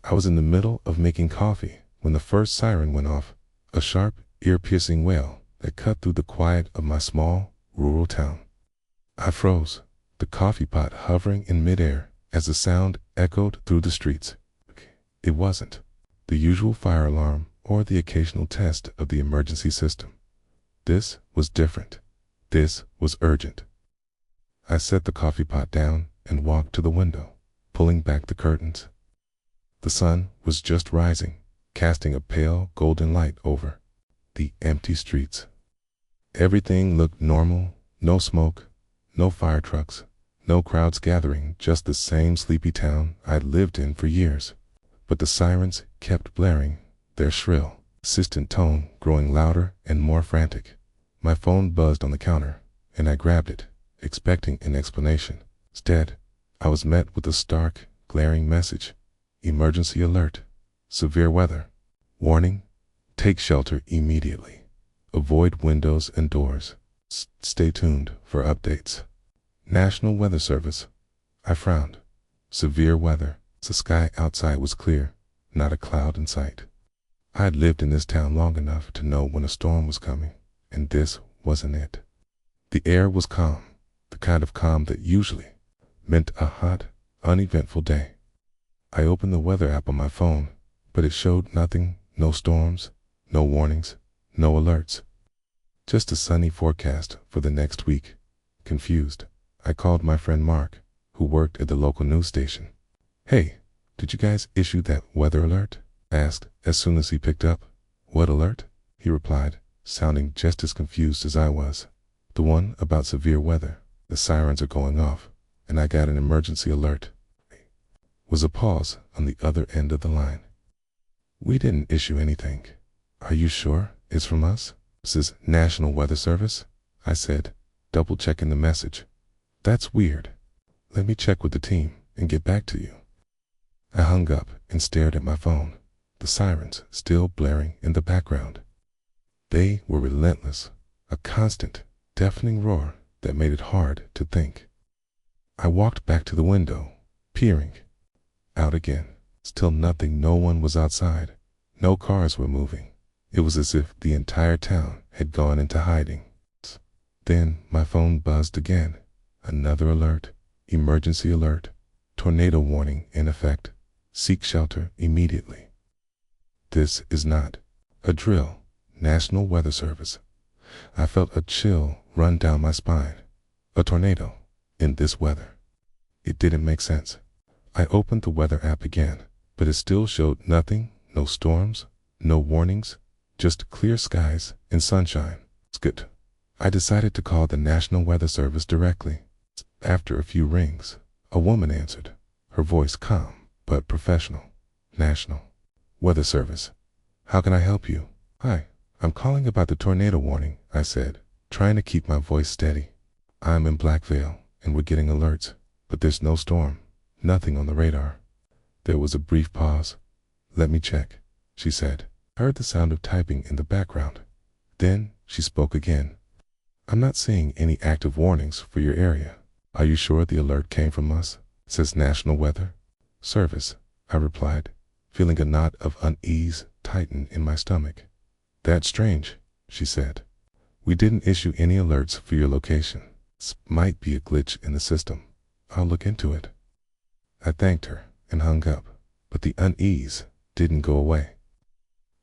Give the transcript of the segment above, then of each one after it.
I was in the middle of making coffee when the first siren went off, a sharp, ear-piercing wail that cut through the quiet of my small, rural town. I froze, the coffee pot hovering in midair as the sound echoed through the streets. It wasn't the usual fire alarm or the occasional test of the emergency system. This was different. This was urgent. I set the coffee pot down and walked to the window, pulling back the curtains. The sun was just rising, casting a pale golden light over the empty streets. Everything looked normal, no smoke, no fire trucks, no crowds gathering, just the same sleepy town I'd lived in for years. But the sirens kept blaring, their shrill, insistent tone growing louder and more frantic. My phone buzzed on the counter, and I grabbed it, expecting an explanation. Instead, I was met with a stark, glaring message. Emergency alert. Severe weather. Warning. Take shelter immediately. Avoid windows and doors. Stay tuned for updates. National Weather Service. I frowned. Severe weather. The sky outside was clear, not a cloud in sight. I had lived in this town long enough to know when a storm was coming, and this wasn't it. The air was calm, the kind of calm that usually meant a hot, uneventful day. I opened the weather app on my phone, but it showed nothing, no storms, no warnings, no alerts. Just a sunny forecast for the next week. Confused, I called my friend Mark, who worked at the local news station. "Hey, did you guys issue that weather alert?" I asked as soon as he picked up. "What alert?" he replied, sounding just as confused as I was. "The one about severe weather. The sirens are going off, and I got an emergency alert." Was a pause on the other end of the line. "We didn't issue anything. Are you sure it's from us?" "This is National Weather Service," I said, double-checking the message. "That's weird. Let me check with the team and get back to you." I hung up and stared at my phone, the sirens still blaring in the background. They were relentless, a constant, deafening roar that made it hard to think. I walked back to the window, peering out again. Still nothing, no one was outside. No cars were moving. It was as if the entire town had gone into hiding. Then my phone buzzed again. Another alert. Emergency alert. Tornado warning in effect. Seek shelter immediately. This is not a drill. National Weather Service. I felt a chill run down my spine. A tornado in this weather. It didn't make sense. I opened the weather app again, but it still showed nothing, no storms, no warnings, just clear skies and sunshine. It's good. I decided to call the National Weather Service directly. After a few rings, a woman answered, her voice calm but professional. "National Weather Service. How can I help you?" "Hi, I'm calling about the tornado warning," I said, trying to keep my voice steady. "I'm in Blackville, and we're getting alerts, but there's no storm, nothing on the radar." There was a brief pause. "Let me check," she said. I heard the sound of typing in the background. Then she spoke again. "I'm not seeing any active warnings for your area. Are you sure the alert came from us?" "Says National Weather Service," I replied, feeling a knot of unease tighten in my stomach. "That's strange," she said. "We didn't issue any alerts for your location. This might be a glitch in the system. I'll look into it." I thanked her and hung up, but the unease didn't go away.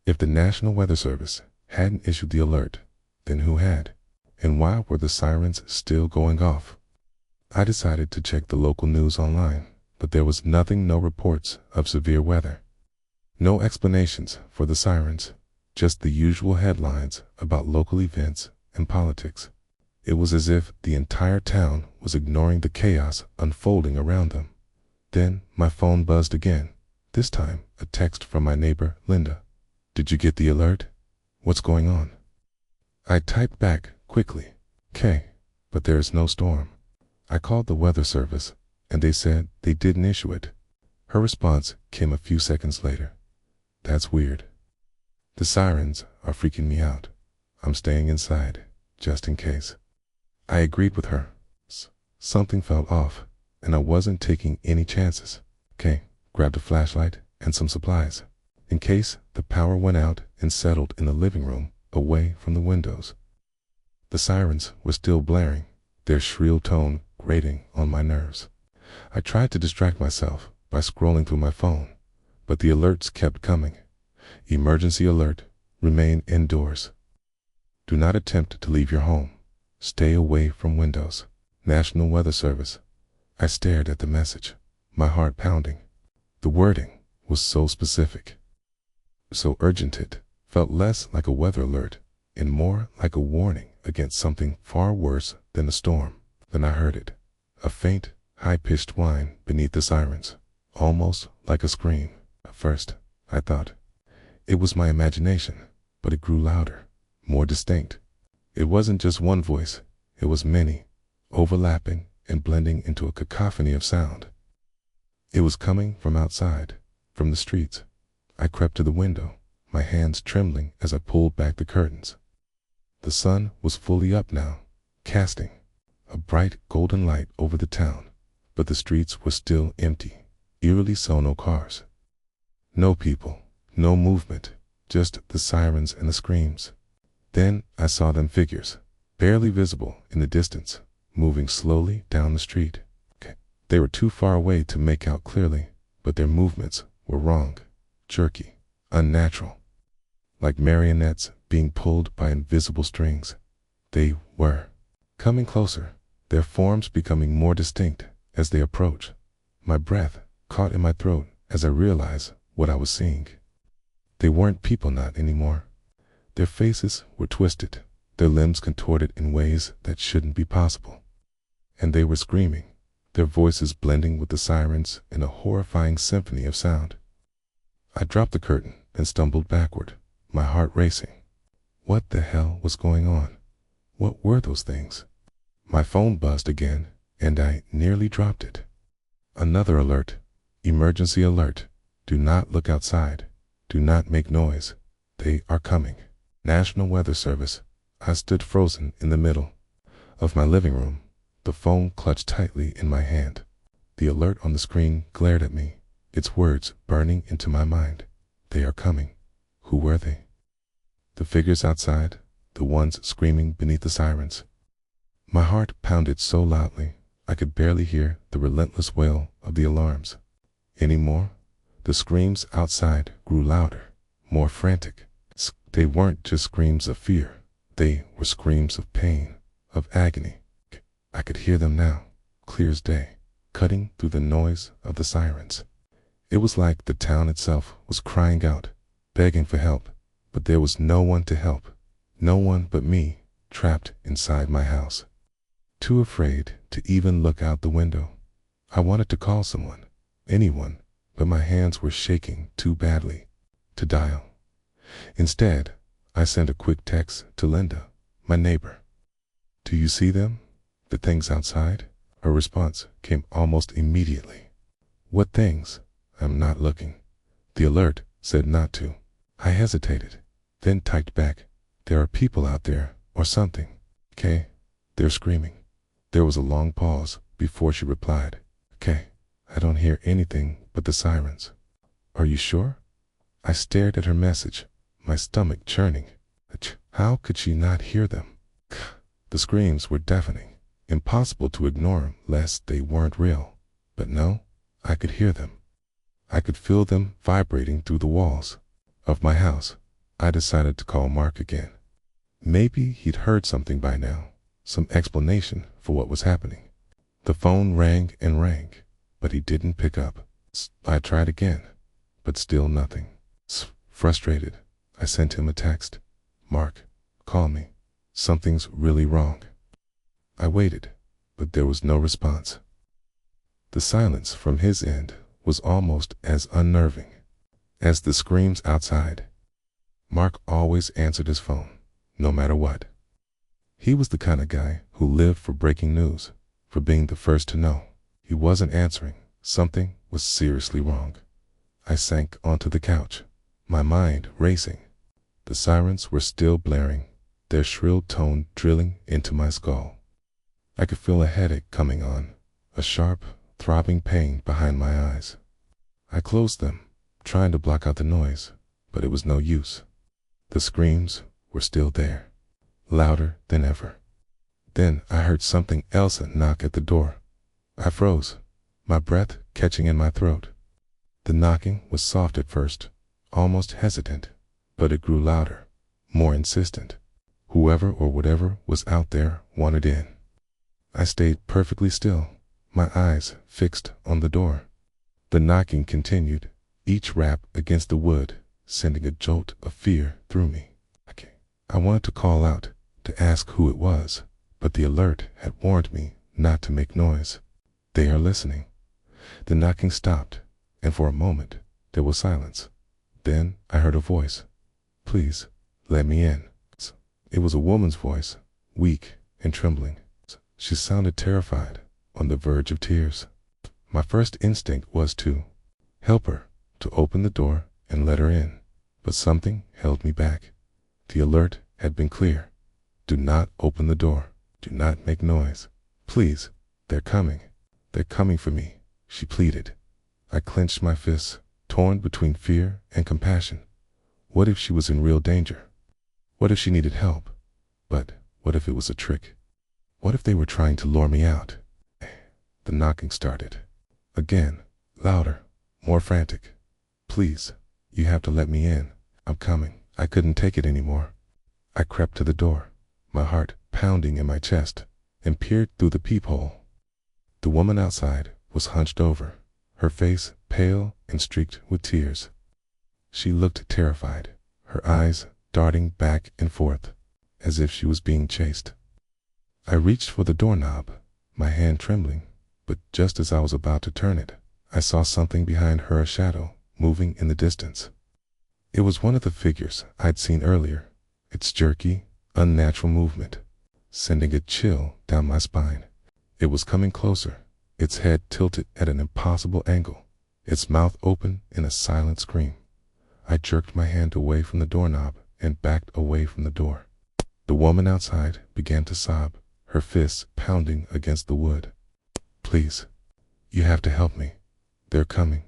If the National Weather Service hadn't issued the alert, then who had? And why were the sirens still going off? I decided to check the local news online, but there was nothing, no reports of severe weather. No explanations for the sirens, just the usual headlines about local events and politics. It was as if the entire town was ignoring the chaos unfolding around them. Then my phone buzzed again, this time a text from my neighbor, Linda. "Did you get the alert? What's going on?" I typed back quickly, "Okay, but there is no storm." I called the weather service, and they said they didn't issue it. Her response came a few seconds later. "That's weird. The sirens are freaking me out. I'm staying inside, just in case." I agreed with her. Something felt off, and I wasn't taking any chances. "Okay," grabbed a flashlight and some supplies, in case the power went out, and settled in the living room, away from the windows. The sirens were still blaring, their shrill tone grating on my nerves. I tried to distract myself by scrolling through my phone, but the alerts kept coming. Emergency alert, remain indoors. Do not attempt to leave your home. Stay away from windows. National Weather Service. I stared at the message, my heart pounding. The wording was so specific, so urgent. It felt less like a weather alert and more like a warning against something far worse than a storm. Then I heard it, a faint, high-pitched whine beneath the sirens, almost like a scream. At first, I thought it was my imagination, but it grew louder, more distinct. It wasn't just one voice, it was many, overlapping and blending into a cacophony of sound. It was coming from outside, from the streets. I crept to the window, my hands trembling as I pulled back the curtains. The sun was fully up now, casting a bright golden light over the town, but the streets were still empty, eerily so. No cars, no people, no movement, just the sirens and the screams. Then I saw them, figures, barely visible in the distance, moving slowly down the street. They were too far away to make out clearly, but their movements were wrong, jerky, unnatural, like marionettes being pulled by invisible strings. They were coming closer, their forms becoming more distinct as they approached. My breath caught in my throat as I realized what I was seeing. They weren't people, not anymore. Their faces were twisted, their limbs contorted in ways that shouldn't be possible. And they were screaming, their voices blending with the sirens in a horrifying symphony of sound. I dropped the curtain and stumbled backward, my heart racing. What the hell was going on? What were those things? My phone buzzed again, and I nearly dropped it. Another alert. Emergency alert. Do not look outside. Do not make noise. They are coming. National Weather Service. I stood frozen in the middle of my living room, the phone clutched tightly in my hand. The alert on the screen glared at me, its words burning into my mind. They are coming. Who were they? The figures outside, the ones screaming beneath the sirens. My heart pounded so loudly, I could barely hear the relentless wail of the alarms. Anymore, the screams outside grew louder, more frantic. They weren't just screams of fear. They were screams of pain, of agony. I could hear them now, clear as day, cutting through the noise of the sirens. It was like the town itself was crying out, begging for help, but there was no one to help, no one but me, trapped inside my house. Too afraid to even look out the window. I wanted to call someone, anyone, but my hands were shaking too badly to dial. Instead, I sent a quick text to Linda, my neighbor. Do you see them? The things outside? Her response came almost immediately. What things? I'm not looking. The alert said not to. I hesitated, then typed back, there are people out there, or something. Okay, they're screaming. There was a long pause before she replied. Okay, I don't hear anything but the sirens. Are you sure? I stared at her message, my stomach churning. How could she not hear them? The screams were deafening, impossible to ignore them lest they weren't real. But no, I could hear them. I could feel them vibrating through the walls of my house. I decided to call Mark again. Maybe he'd heard something by now, some explanation for what was happening. The phone rang and rang, but he didn't pick up. I tried again, but still nothing. Frustrated, I sent him a text. Mark, call me. Something's really wrong. I waited, but there was no response. The silence from his end was almost as unnerving as the screams outside. Mark always answered his phone, no matter what. He was the kind of guy who lived for breaking news, for being the first to know. He wasn't answering. Something was seriously wrong. I sank onto the couch, my mind racing. The sirens were still blaring, their shrill tone drilling into my skull. I could feel a headache coming on, a sharp, throbbing pain behind my eyes. I closed them, trying to block out the noise, but it was no use. The screams were still there, louder than ever. Then I heard something else knock at the door. I froze, my breath catching in my throat. The knocking was soft at first, almost hesitant, but it grew louder, more insistent. Whoever or whatever was out there wanted in. I stayed perfectly still, my eyes fixed on the door. The knocking continued, each rap against the wood sending a jolt of fear through me. I wanted to call out, to ask who it was, but the alert had warned me not to make noise. They are listening. The knocking stopped, and for a moment there was silence. Then I heard a voice. "Please, let me in." It was a woman's voice, weak and trembling. She sounded terrified, on the verge of tears. My first instinct was to help her, to open the door and let her in, but something held me back. The alert had been clear. Do not open the door. Do not make noise. Please, they're coming. They're coming for me, she pleaded. I clenched my fists, torn between fear and compassion. What if she was in real danger? What if she needed help? But what if it was a trick? What if they were trying to lure me out? The knocking started. Again, louder, more frantic. "Please, you have to let me in. I'm coming." I couldn't take it anymore. I crept to the door, my heart pounding in my chest, and peered through the peephole. The woman outside was hunched over, her face pale and streaked with tears. She looked terrified, her eyes darting back and forth, as if she was being chased. I reached for the doorknob, my hand trembling, but just as I was about to turn it, I saw something behind her, a shadow, moving in the distance. It was one of the figures I'd seen earlier, its jerky, unnatural movement, sending a chill down my spine. It was coming closer, its head tilted at an impossible angle, its mouth open in a silent scream. I jerked my hand away from the doorknob and backed away from the door. The woman outside began to sob, her fists pounding against the wood. "Please, you have to help me. They're coming."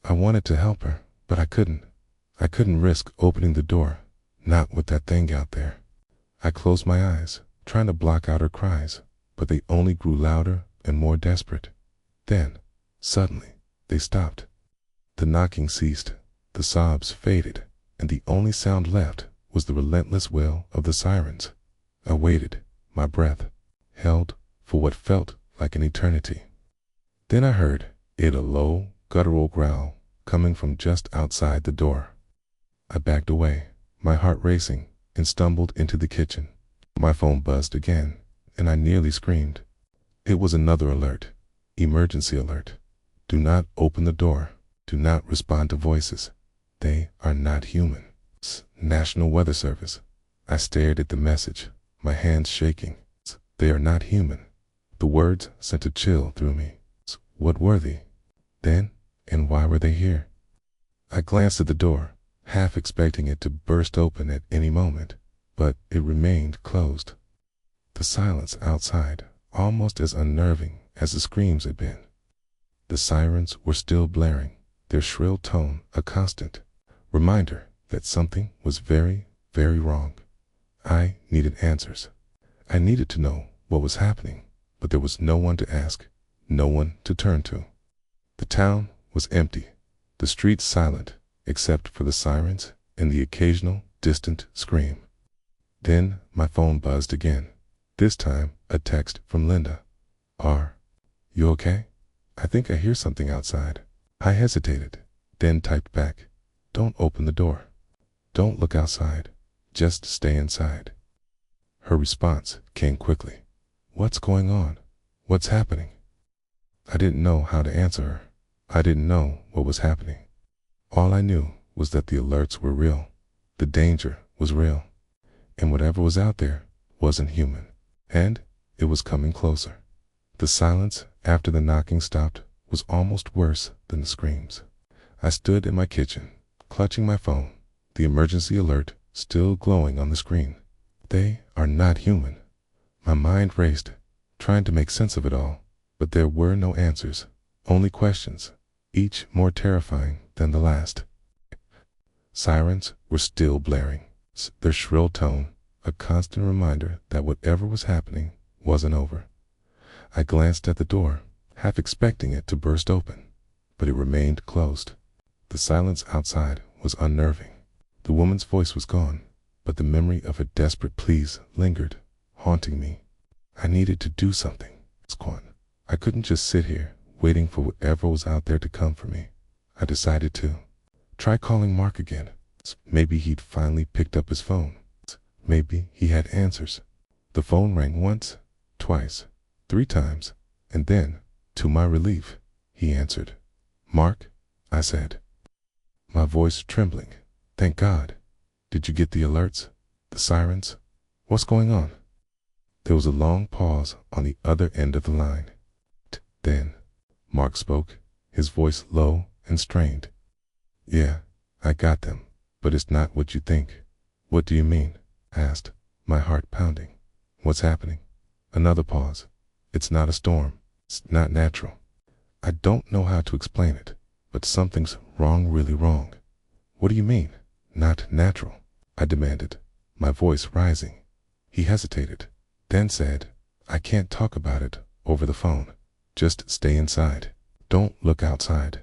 I wanted to help her, but I couldn't. I couldn't risk opening the door, not with that thing out there. I closed my eyes, trying to block out her cries, but they only grew louder and more desperate. Then, suddenly, they stopped. The knocking ceased, the sobs faded, and the only sound left was the relentless wail of the sirens. I waited, my breath held for what felt like an eternity. Then I heard a low, guttural growl coming from just outside the door. I backed away, my heart racing, and stumbled into the kitchen. My phone buzzed again, and I nearly screamed. It was another alert, emergency alert. Do not open the door. Do not respond to voices. They are not human. National Weather Service. I stared at the message, my hands shaking. They are not human. The words sent a chill through me. What were they? Then, and why were they here? I glanced at the door, half expecting it to burst open at any moment, but it remained closed. The silence outside, almost as unnerving as the screams had been. The sirens were still blaring, their shrill tone a constant reminder that something was very, very wrong. I needed answers. I needed to know what was happening, but there was no one to ask, no one to turn to. The town was empty, the streets silent, except for the sirens and the occasional distant scream. Then my phone buzzed again, this time a text from Linda. "Are you okay? I think I hear something outside." I hesitated, then typed back, "Don't open the door. Don't look outside. Just stay inside." Her response came quickly. "What's going on? What's happening?" I didn't know how to answer her. I didn't know what was happening. All I knew was that the alerts were real. The danger was real. And whatever was out there wasn't human. And it was coming closer. The silence after the knocking stopped was almost worse than the screams. I stood in my kitchen, clutching my phone, the emergency alert still glowing on the screen. They are not human. My mind raced, trying to make sense of it all, but there were no answers, only questions, each more terrifying than the last. Sirens were still blaring, their shrill tone a constant reminder that whatever was happening wasn't over. I glanced at the door, half expecting it to burst open, but it remained closed. The silence outside was unnerving. The woman's voice was gone, but the memory of her desperate pleas lingered, haunting me. I needed to do something. I couldn't just sit here, waiting for whatever was out there to come for me. I decided to try calling Mark again. Maybe he'd finally picked up his phone. Maybe he had answers. The phone rang once, twice, 3 times, and then, to my relief, he answered. "Mark," I said, my voice trembling. "Thank God. Did you get the alerts? The sirens? What's going on?" There was a long pause on the other end of the line. Then, Mark spoke, his voice low and strained. "Yeah, I got them, but it's not what you think." "What do you mean?" I asked, my heart pounding. "What's happening?" Another pause. "It's not a storm. It's not natural. I don't know how to explain it, but something's wrong, really wrong." "What do you mean, not natural?" I demanded, my voice rising. He hesitated, then said, "I can't talk about it over the phone. Just stay inside. Don't look outside.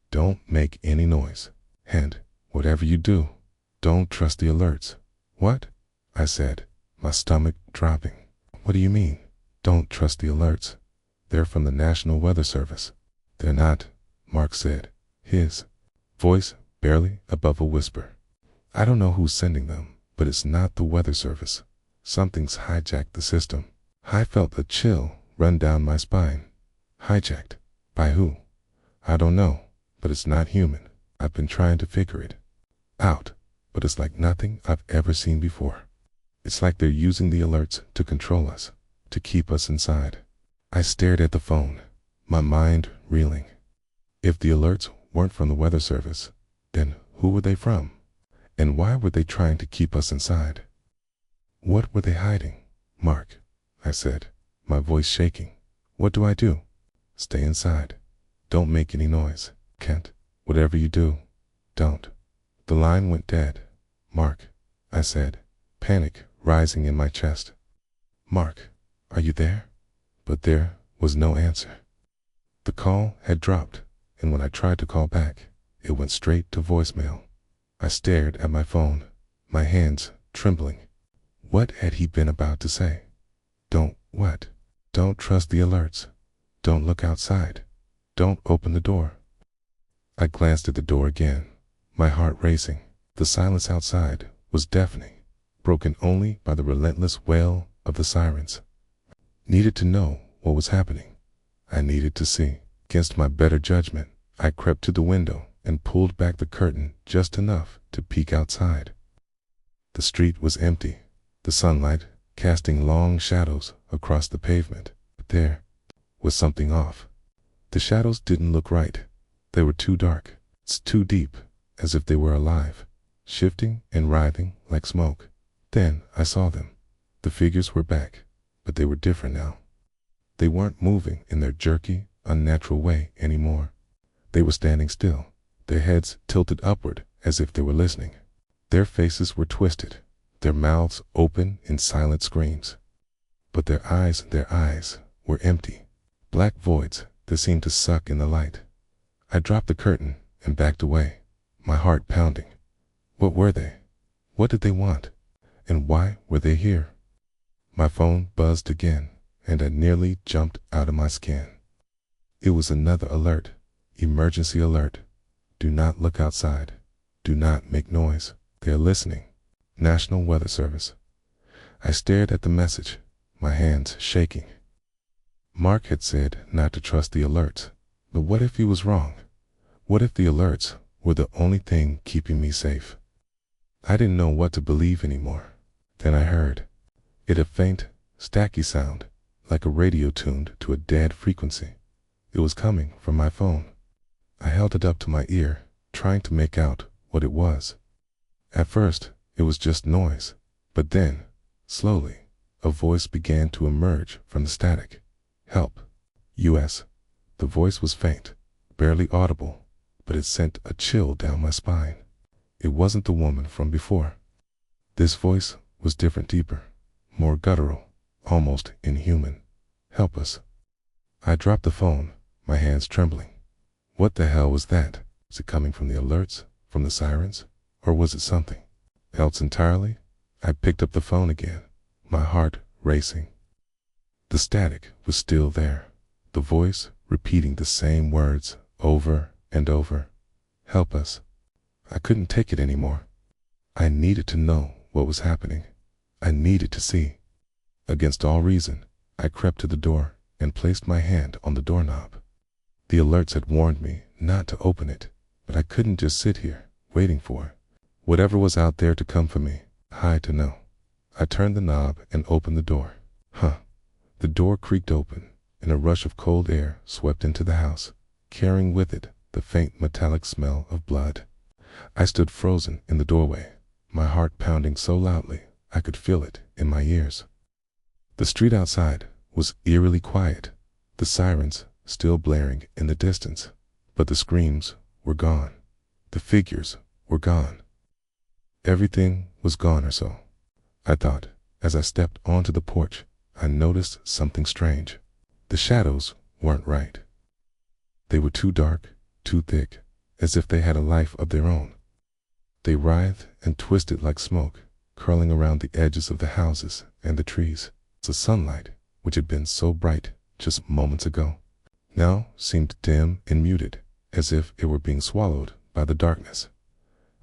Don't make any noise. And, whatever you do, don't trust the alerts." "What?" I said, my stomach dropping. "What do you mean, don't trust the alerts? They're from the National Weather Service." "They're not," Mark said, his voice barely above a whisper. "I don't know who's sending them, but it's not the Weather Service. Something's hijacked the system." I felt a chill run down my spine. Hijacked? By who? I don't know, but it's not human. I've been trying to figure it out, but it's like nothing I've ever seen before. It's like they're using the alerts to control us, to keep us inside. I stared at the phone, my mind reeling. If the alerts weren't from the Weather Service, then who were they from? And why were they trying to keep us inside? What were they hiding? "Mark," I said, my voice shaking. "What do I do?" "Stay inside. Don't make any noise. Can't. Whatever you do, don't." The line went dead. "Mark," I said, panic rising in my chest. "Mark, are you there?" But there was no answer. The call had dropped, and when I tried to call back, it went straight to voicemail. I stared at my phone, my hands trembling. What had he been about to say? Don't what? Don't trust the alerts. Don't look outside. Don't open the door. I glanced at the door again, my heart racing. The silence outside was deafening, broken only by the relentless wail of the sirens. Needed to know what was happening. I needed to see. Against my better judgment, I crept to the window and pulled back the curtain just enough to peek outside. The street was empty, the sunlight casting long shadows across the pavement. But there was something off. The shadows didn't look right. They were too dark, too deep, as if they were alive, shifting and writhing like smoke. Then I saw them. The figures were back, but they were different now. They weren't moving in their jerky, unnatural way anymore. They were standing still, their heads tilted upward as if they were listening. Their faces were twisted, their mouths open in silent screams. But their eyes were empty, black voids that seemed to suck in the light. I dropped the curtain and backed away, my heart pounding. What were they? What did they want? And why were they here? My phone buzzed again, and I nearly jumped out of my skin. It was another alert, emergency alert. Do not look outside. Do not make noise. They are listening. National Weather Service. I stared at the message, my hands shaking. Mark had said not to trust the alerts, but what if he was wrong? What if the alerts were the only thing keeping me safe? I didn't know what to believe anymore. Then I heard it, a faint, stacky sound, like a radio tuned to a dead frequency. It was coming from my phone. I held it up to my ear, trying to make out what it was. At first, it was just noise, but then, slowly, a voice began to emerge from the static. "Help. U.S." The voice was faint, barely audible, but it sent a chill down my spine. It wasn't the woman from before. This voice was different, deeper, more guttural, almost inhuman. "Help us." I dropped the phone, my hands trembling. What the hell was that? Was it coming from the alerts, from the sirens, or was it something else entirely? I picked up the phone again, my heart racing. The static was still there, the voice repeating the same words over and over. "Help us." I couldn't take it anymore. I needed to know what was happening. I needed to see. Against all reason, I crept to the door and placed my hand on the doorknob. The alerts had warned me not to open it, but I couldn't just sit here, waiting for whatever was out there to come for me. I had to know. I turned the knob and opened the door. The door creaked open, and a rush of cold air swept into the house, carrying with it the faint metallic smell of blood. I stood frozen in the doorway, my heart pounding so loudly I could feel it in my ears. The street outside was eerily quiet, the sirens still blaring in the distance, but the screams were gone. The figures were gone. Everything was gone, or so I thought. As I stepped onto the porch, I noticed something strange. The shadows weren't right. They were too dark, too thick, as if they had a life of their own. They writhed and twisted like smoke, curling around the edges of the houses and the trees. The sunlight, which had been so bright just moments ago, now seemed dim and muted, as if it were being swallowed by the darkness.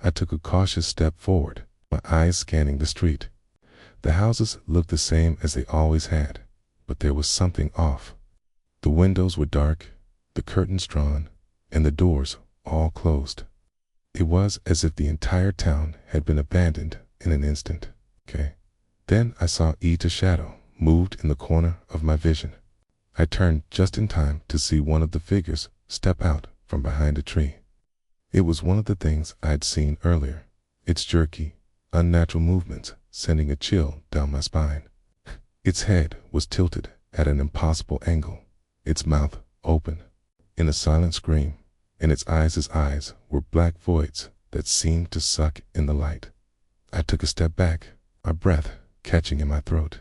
I took a cautious step forward, my eyes scanning the street. The houses looked the same as they always had, but there was something off. The windows were dark, the curtains drawn, and the doors all closed. It was as if the entire town had been abandoned in an instant. Then I saw Ita's shadow moved in the corner of my vision. I turned just in time to see one of the figures step out from behind a tree. It was one of the things I had seen earlier, its jerky, unnatural movements sending a chill down my spine. Its head was tilted at an impossible angle, its mouth open in a silent scream, and its eyes were black voids that seemed to suck in the light. I took a step back, my breath catching in my throat.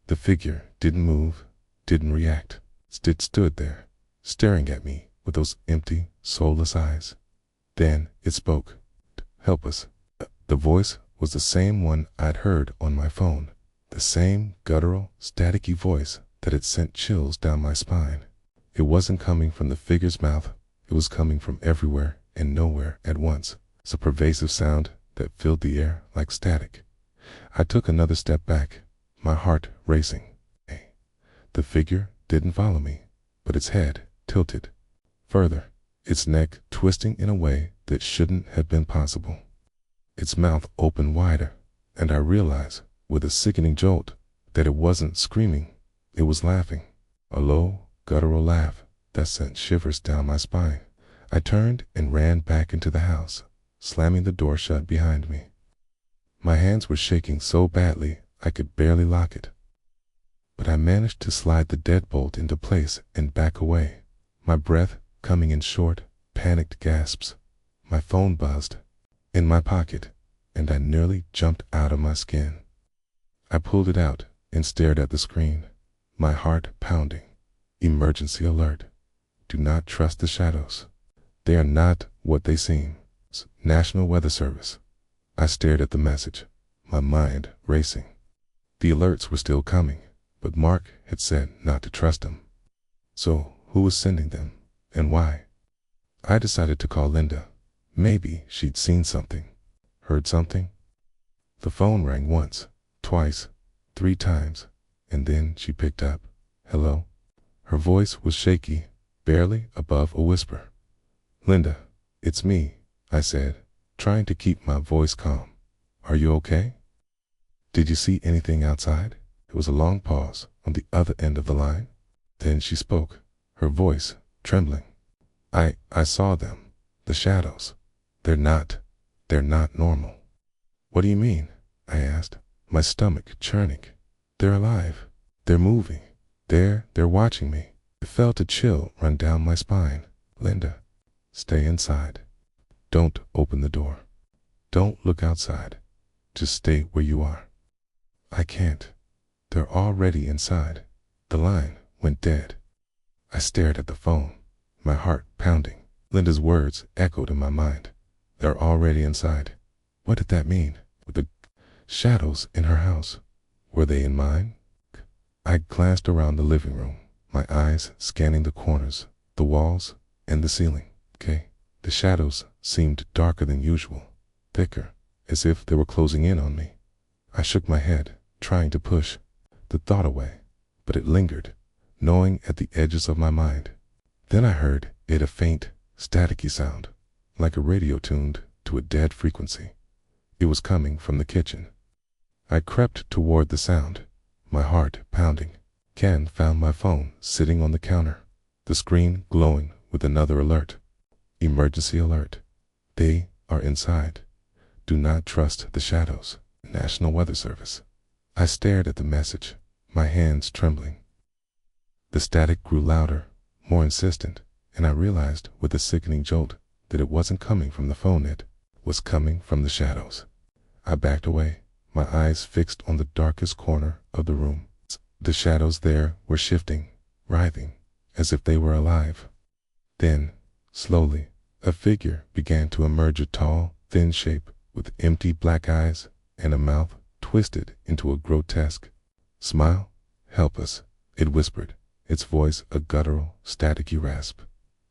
The figure didn't move, didn't react. It stood there, staring at me with those empty, soulless eyes. Then it spoke. "Help us." The voice was the same one I'd heard on my phone, the same guttural, staticky voice that had sent chills down my spine. It wasn't coming from the figure's mouth, it was coming from everywhere and nowhere at once. It's a pervasive sound that filled the air like static. I took another step back, my heart racing. The figure didn't follow me, but its head tilted further, its neck twisting in a way that shouldn't have been possible. Its mouth opened wider, and I realized, with a sickening jolt, that it wasn't screaming, it was laughing. A low, guttural laugh that sent shivers down my spine. I turned and ran back into the house, slamming the door shut behind me. My hands were shaking so badly I could barely lock it. But I managed to slide the deadbolt into place and back away, my breath coming in short, panicked gasps. My phone buzzed in my pocket, and I nearly jumped out of my skin. I pulled it out and stared at the screen, my heart pounding. Emergency alert. Do not trust the shadows. They are not what they seem. National Weather Service. I stared at the message, my mind racing. The alerts were still coming, but Mark had said not to trust them. So who was sending them, and why? I decided to call Linda. Maybe she'd seen something, heard something. The phone rang once, twice, 3 times, and then she picked up. "Hello?" Her voice was shaky, barely above a whisper. "Linda, it's me," I said, trying to keep my voice calm. "Are you okay? Did you see anything outside?" There was a long pause on the other end of the line. Then she spoke, her voice trembling. I saw them, the shadows. They're not normal." "What do you mean?" I asked, my stomach churning. "They're alive. They're moving. They're watching me." I felt a chill run down my spine. "Linda, stay inside." Don't open the door. Don't look outside. Just stay where you are. I can't. They're already inside. The line went dead. I stared at the phone, my heart pounding. Linda's words echoed in my mind. They're already inside. What did that mean? With the shadows in her house, were they in mine? I glanced around the living room, my eyes scanning the corners, the walls, and the ceiling. The shadows seemed darker than usual, thicker, as if they were closing in on me. I shook my head, trying to push the thought away, but it lingered, gnawing at the edges of my mind. Then I heard it, a faint, staticky sound, like a radio tuned to a dead frequency. It was coming from the kitchen. I crept toward the sound, my heart pounding. Ken found my phone sitting on the counter, the screen glowing with another alert. Emergency alert. They are inside. Do not trust the shadows. National Weather Service. I stared at the message, my hands trembling. The static grew louder, more insistent, and I realized with a sickening jolt that it wasn't coming from the phone, it was coming from the shadows. I backed away, my eyes fixed on the darkest corner of the room. The shadows there were shifting, writhing, as if they were alive. Then, slowly, a figure began to emerge, a tall, thin shape with empty black eyes and a mouth twisted into a grotesque smile. Help us, it whispered, its voice a guttural, staticky rasp.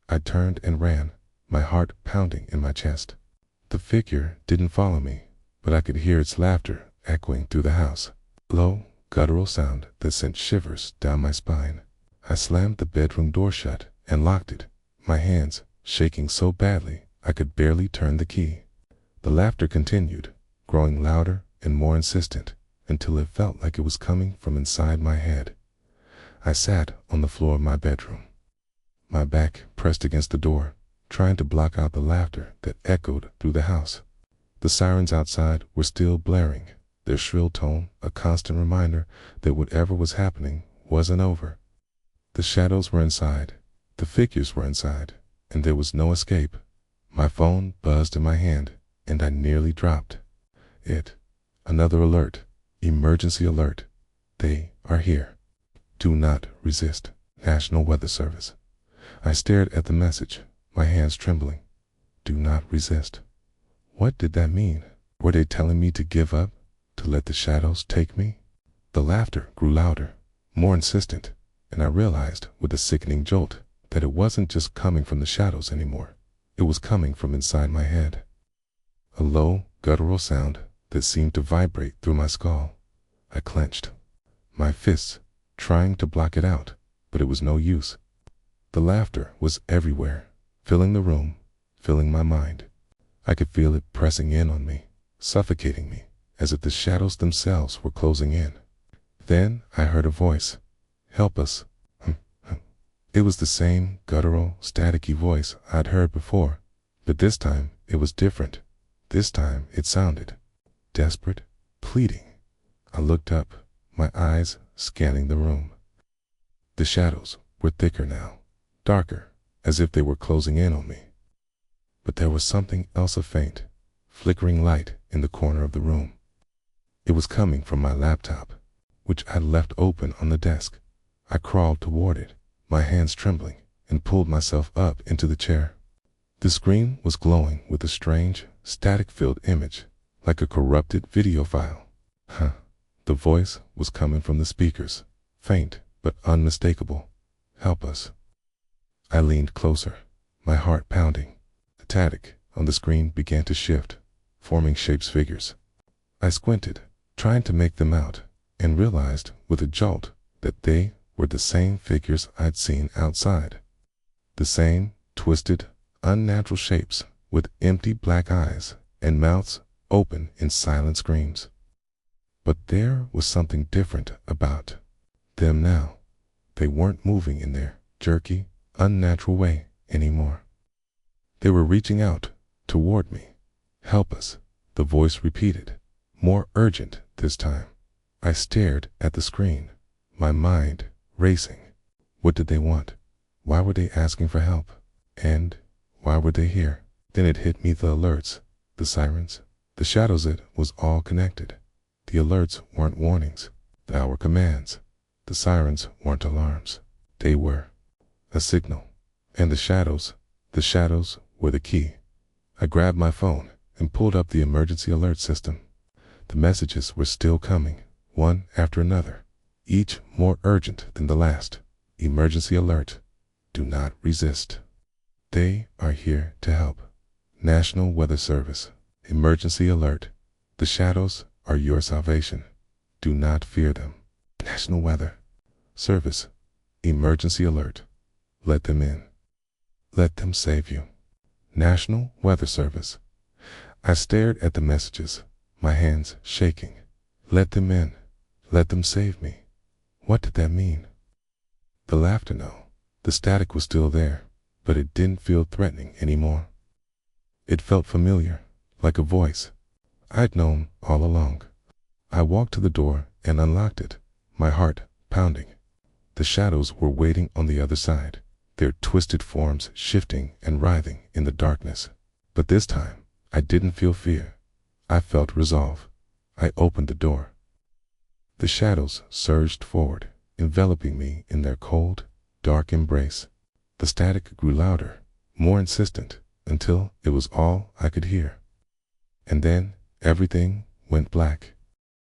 I turned and ran, my heart pounding in my chest. The figure didn't follow me, but I could hear its laughter echoing through the house. Low, guttural sound that sent shivers down my spine. I slammed the bedroom door shut and locked it, my hands shaking so badly I could barely turn the key. The laughter continued, growing louder and more insistent, until it felt like it was coming from inside my head. I sat on the floor of my bedroom, my back pressed against the door, trying to block out the laughter that echoed through the house. The sirens outside were still blaring, their shrill tone a constant reminder that whatever was happening wasn't over. The shadows were inside, the figures were inside, and there was no escape. My phone buzzed in my hand, and I nearly dropped it. Another alert. Emergency alert. They are here. Do not resist. National Weather Service. I stared at the message, my hands trembling. Do not resist. What did that mean? Were they telling me to give up? To let the shadows take me? The laughter grew louder, more insistent, and I realized with a sickening jolt that it wasn't just coming from the shadows anymore. It was coming from inside my head. A low, guttural sound that seemed to vibrate through my skull. I clenched my fists, trying to block it out, but it was no use. The laughter was everywhere, filling the room, filling my mind. I could feel it pressing in on me, suffocating me, as if the shadows themselves were closing in. Then I heard a voice. Help us. It was the same guttural, staticky voice I'd heard before, but this time it was different. This time it sounded desperate, pleading. I looked up, my eyes scanning the room. The shadows were thicker now, darker, as if they were closing in on me. But there was something else, a faint, flickering light in the corner of the room. It was coming from my laptop, which I'd left open on the desk. I crawled toward it, my hands trembling, and pulled myself up into the chair. The screen was glowing with a strange, static-filled image, like a corrupted video file. The voice was coming from the speakers, faint but unmistakable. Help us. I leaned closer, my heart pounding. The static on the screen began to shift, forming shapes, figures. I squinted, trying to make them out, and realized with a jolt that they were the same figures I'd seen outside. The same twisted, unnatural shapes with empty black eyes and mouths open in silent screams. But there was something different about them now. They weren't moving in their jerky, unnatural way anymore. They were reaching out toward me. Help us, the voice repeated, more urgent this time. I stared at the screen, my mind racing. What did they want? Why were they asking for help? And why were they here? Then it hit me, the alerts, the sirens, the shadows. It was all connected. The alerts weren't warnings. They were commands. The sirens weren't alarms. They were a signal. And the shadows were the key. I grabbed my phone and pulled up the emergency alert system. The messages were still coming, one after another, each more urgent than the last. Emergency alert. Do not resist. They are here to help. National Weather Service. Emergency alert. The shadows are your salvation. Do not fear them. National Weather Service. Emergency alert. Let them in. Let them save you. National Weather Service. I stared at the messages, my hands shaking. Let them in. Let them save me. What did that mean? The laughter, no. The static was still there, but it didn't feel threatening anymore. It felt familiar, like a voice I'd known all along. I walked to the door and unlocked it, my heart pounding. The shadows were waiting on the other side, their twisted forms shifting and writhing in the darkness. But this time, I didn't feel fear. I felt resolve. I opened the door. The shadows surged forward, enveloping me in their cold, dark embrace. The static grew louder, more insistent, until it was all I could hear. And then everything went black.